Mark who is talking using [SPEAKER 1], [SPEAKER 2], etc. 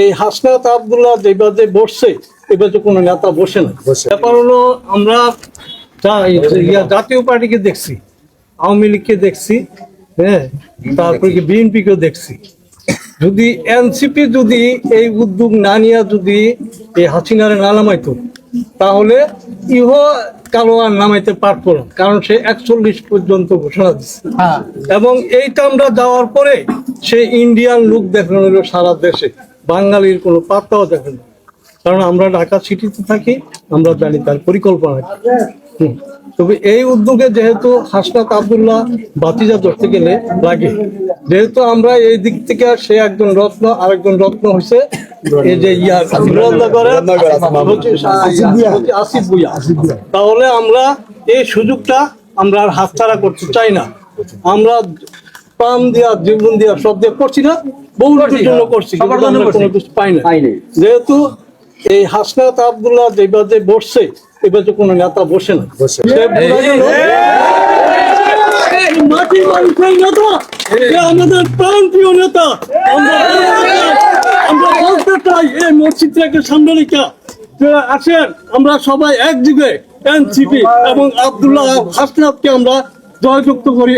[SPEAKER 1] এই হাসনাত আব্দুল্লাহ যেভাবে বসছে এভাবে কোনো নেতা বসে না। ব্যাপার হলো আমরা জাতীয় পার্টিকে দেখছি, আওয়ামী লীগকে দেখছি, হ্যাঁ, তারপরে বিএনপিকেও দেখছি। যদি এনসিপি যদি এই উদ্যোগ না নিয়ে যদি এই হাসিনারে না নামাইতো তাহলে ইহ কালো আর নামাইতে পারতো না, কারণ সে 41 পর্যন্ত ঘোষণা দিচ্ছে। এবং এইটা আমরা যাওয়ার পরে সে ইন্ডিয়ান লুক দেখানো হলো সারা দেশে, বাঙালির কোনো পাত্তাও দেখেন না, কারণ আমরা ঢাকা সিটিতে থাকি, আমরা জানি তার পরিকল্পনা কি। তবে এই উদ্যোগে যেহেতু হাসনাত আব্দুল্লাহ বাতিজা ধরতে গেলে লাগে, যেহেতু আমরা এই দিক থেকে সে একজন রত্ন, আরেকজন রত্ন হয়েছে এই যে আসিফ ভুঁইয়া, তাহলে আমরা এই সুযোগটা আমরা আর হাতছাড়া করতে চাই না। আমরা প্রাণ দিয়া, জীবন দিয়া, সব দিয়ে করছি না, বহু লোকের জন্য করছি, কোনো কিছু পাই না। যেহেতু এই হাসনাত আব্দুল্লাহ যেভাবে বসছে এভাবে কোনো নেতা বসে না। মাটির মানুষের নেতা, আমাদের প্রাণপ্রিয় নেতা। আমরা বলতে চাই এই মসজিদটাকে সামনে রেখে আসেন, আমরা সবাই একযোগে এনসিপি এবং আব্দুল্লাহ হাসনাতকে আমরা জয়যুক্ত করি।